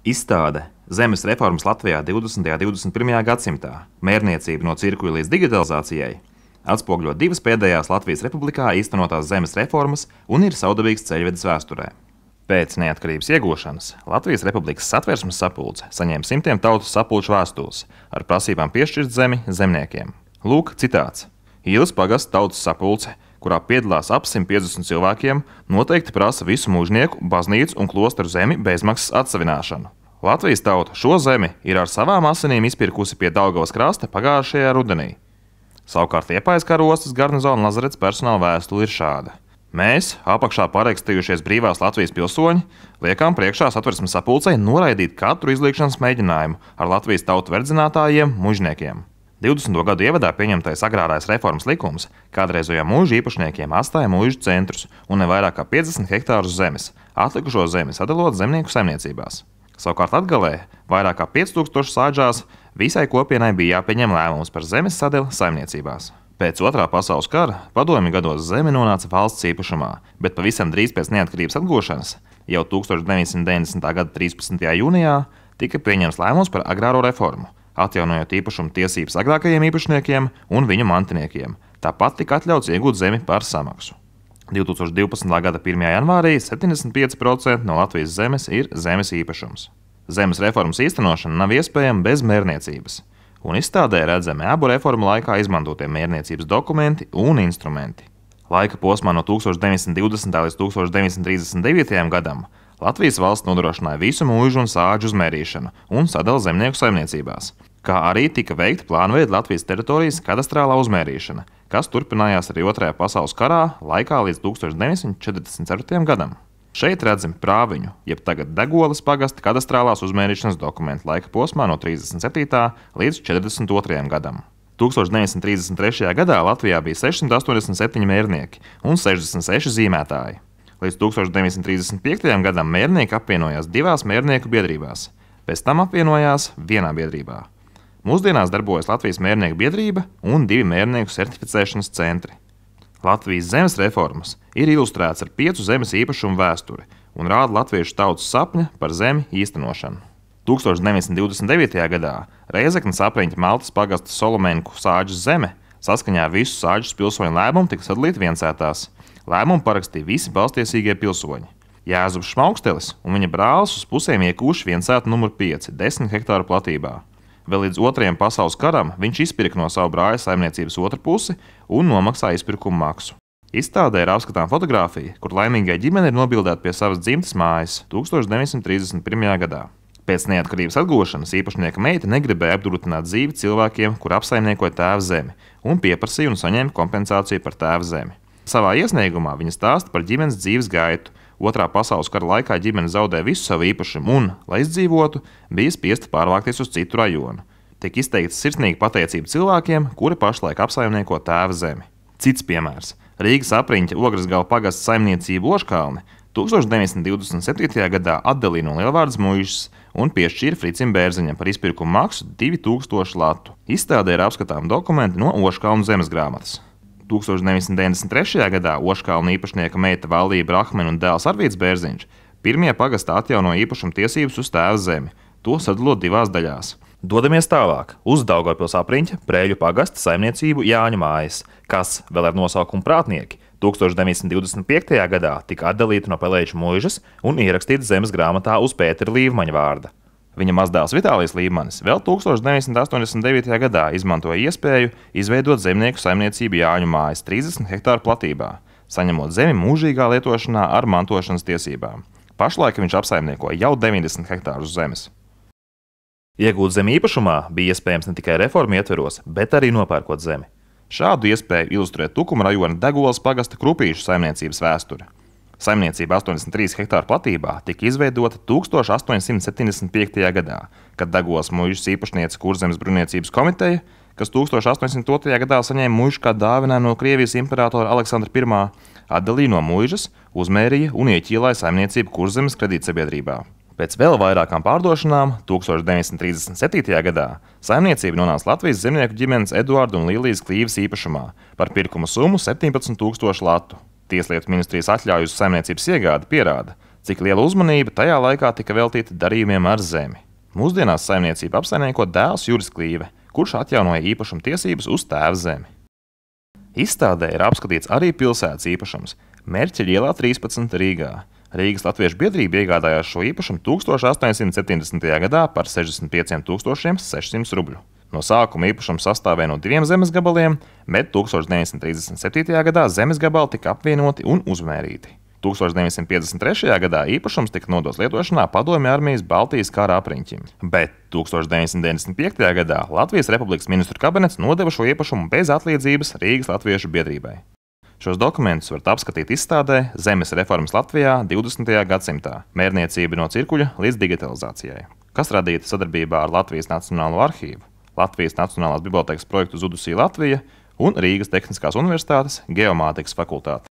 Izstāde Zemes reformas Latvijā 20. un 21. gadsimtā - mērniecība no cirkuļa līdz digitalizācijai atspoguļo divas pēdējās Latvijas Republikā īstenotās zemes reformas un ir savdabīgs ceļvedis vēsturē. Pēc neatkarības iegūšanas Latvijas Republikas Satversmes sapulce saņēma simtiem tautas sapulču vēstules ar prasībām piešķirt zemi zemniekiem. Lūk, citāts. Īles pagasta tautas sapulce, kurā piedalās ap 150 cilvēkiem, noteikti prasa visu mūžnieku, baznīcu un klosteru zemi bezmaksas atsavināšanu. Latvijas tauta šo zemi ir ar savām asinīm izpirkusi pie Daugavas krasta pagājušajā rudenī. Savukārt Liepājas karostas garnizona lazarets personāla vēstule ir šāda. Mēs, apakšā parakstījušies brīvās Latvijas pilsoņi, liekam priekšā Satversmes sapulcei noraidīt katru izliekšanas mēģinājumu ar Latvijas tautu verdzinātājiem, mužniekiem. 20. gadu ievadā pieņemtais agrārais reformas likums kādreizējiem mūžu īpašniekiem atstāja mūžu centrus un ne vairāk kā 50 hektārus zemes, atlikušo zemi sadalot zemnieku saimniecībās. Savukārt Latgalē vairāk kā 5000 sādžās visai kopienai bija jāpieņem lēmums par zemes sadali saimniecībās. Pēc Otrā pasaules kara padomju gados zeme nonāca valsts īpašumā, bet pavisam drīz pēc neatkarības atgūšanas, jau 1990. gada 13. jūnijā, tika pieņemts lēmums par agrāro reformu, atjaunojot īpašumu tiesības agrākajiem īpašniekiem un viņu mantiniekiem. Tāpat tika atļauts iegūt zemi par samaksu. 2012. gada 1. janvārī 75% no Latvijas zemes ir zemes īpašums. Zemes reformas īstenošana nav iespējama bez mērniecības, un izstādē redzami abu reformu laikā izmantotie mērniecības dokumenti un instrumenti. Laika posmā no 1920. līdz 1939. gadam Latvijas valsts nodrošināja visu mūžu un sādžu uzmērīšanu un sadali zemnieku saimniecībās, kā arī tika veikta plānveida Latvijas teritorijas kadastrālā uzmērīšana, kas turpinājās arī Otrajā pasaules karā laikā līdz 1944. gadam. Šeit redzami Prāviņu, jeb tagad Degolas pagasta kadastrālās uzmērīšanas dokumentu laika posmā no 37. līdz 42. gadam. 1933. gadā Latvijā bija 687 mērnieki un 66 zīmētāji. Līdz 1935. gadam mērnieki apvienojās divās mērnieku biedrībās, pēc tam apvienojās vienā biedrībā. Mūsdienās darbojas Latvijas mērnieku biedrība un divi mērnieku certificēšanas centri. Latvijas zemes reformas ir ilustrēts ar 5 zemes īpašumu vēsturi un rāda latviešu tautas sapņa par zemi īstenošanu. 1929. gadā Reizeknes apriņķa Maltas pagasta Solomēnku sādžas zeme saskaņā ar visu sādžas pilsoņu lēmumu tika sadalīta viensētās. Lēmumu parakstīja visi balstiesīgie pilsoņi. Jāzeps Šmaukstelis un viņa brālis uz pusēm iekūši viensētu numur 5, 10 hektāru platībā. Vēl līdz Otrajam pasaules karam viņš izpirka no savu brāļa saimniecības otru pusi un nomaksāja izpirkuma maksu. Izstādē ir apskatām fotogrāfija, kur laimīgai ģimene ir nobildēta pie savas dzimtes mājas 1931. gadā. Pēc neatkarības atgūšanas īpašnieka meita negribēja apdrutināt dzīvi cilvēkiem, kur apsaimniekoja tēva zemi, un pieprasīja un saņēma kompensāciju par tēva zemi. Savā iesniegumā viņa stāsta par ģimenes dzīves gaitu. Otrā pasaules kara laikā ģimene zaudēja visu savu īpašumu un, lai izdzīvotu, bija spiesta pārvākties uz citu rajonu. Tiek izteikta sirsnīga pateicība cilvēkiem, kuri pašlaik apsaimnieko tēva zemi. Cits piemērs – Rīgas apriņķa Ograsgala pagasta saimniecība Ožkalni 1927. gadā atdalīja no Lielvārdas muižas un piešķīra Fricim Bērziņam par izpirkumu maksu 2000 latu. Izstādē ir apskatām dokumenti no Ožkalnu zemes grāmatas. 1993. gadā Ožkalnu īpašnieka meita Valdība Rahmena un dēls Arvīds Bērziņš pirmie pagastā atjaunoja īpašuma tiesības uz tēva zemi, to sadalot divās daļās. Dodamies tālāk uz Daugavpils apriņķa Prēļu pagasta saimniecību Jāņu mājas, kas vēl ar nosaukumu Prātnieki 1925. gadā tika atdalīta no Pelēču muižas un ierakstīta zemes grāmatā uz Pētera Līvmaņa vārda. Viņa mazdēls Vitālijs Līvmanis vēl 1989. gadā izmantoja iespēju izveidot zemnieku saimniecību Jāņu mājas 30 hektāru platībā, saņemot zemi mūžīgā lietošanā ar mantošanas tiesībām. Pašlaik viņš apsaimniekoja jau 90 hektārus zemes. Iegūt zemi īpašumā bija iespējams ne tikai reformu ietveros, bet arī nopērkot zemi. Šādu iespēju ilustrē Tukuma rajona Degolas pagasta Krupīšu saimniecības vēsture. Saimniecība 83 hektāru platībā tika izveidota 1875. gadā, kad Degolas muižas īpašniece Kurzemes bruņniecības komiteja, kas 1802. gadā saņēma muižu kā dāvinā no Krievijas imperatora Aleksandra I, atdalīja no muižas, uzmērīja un ieķīlāja saimniecību Kurzemes kredītsabiedrībā. Pēc vēl vairākām pārdošanām 1937. gadā saimniecība nonāca Latvijas zemnieku ģimenes Eduarda un Līlijas Klīvas īpašumā par pirkuma summu 17 000 latu. Tieslietu ministrijas atļauju uz saimniecības iegādi pierāda, Cik liela uzmanība tajā laikā tika veltīta darījumiem ar zemi. Mūsdienās saimniecību apsaimnieko dēls Juris Klīve, kurš atjaunoja īpašuma tiesības uz tēva zemi. Izstādē ir apskatīts arī pilsētas īpašums Mērķa ielā 13 Rīgā. Rīgas Latviešu biedrība iegādājās šo īpašumu 1870. gadā par 65 600 rubļu. No sākuma īpašums sastāvēja no 2 zemes gabaliem, bet 1937. gadā zemes gabali tika apvienoti un uzmērīti. 1953. gadā īpašums tika nodots lietošanā Padomju armijas Baltijas kara apriņķim, bet 1995. gadā Latvijas Republikas ministru kabinets nodeva šo īpašumu bez atliedzības Rīgas Latviešu biedrībai. Šos dokumentus varat apskatīt izstādē Zemes reformas Latvijā 20. gadsimtā – mērniecība no cirkuļa līdz digitalizācijai, kas radīta sadarbībā ar Latvijas Nacionālo arhīvu, Latvijas Nacionālās bibliotēkas projektu Zudusī Latvija un Rīgas Tehniskās universitātes geomātikas fakultāti.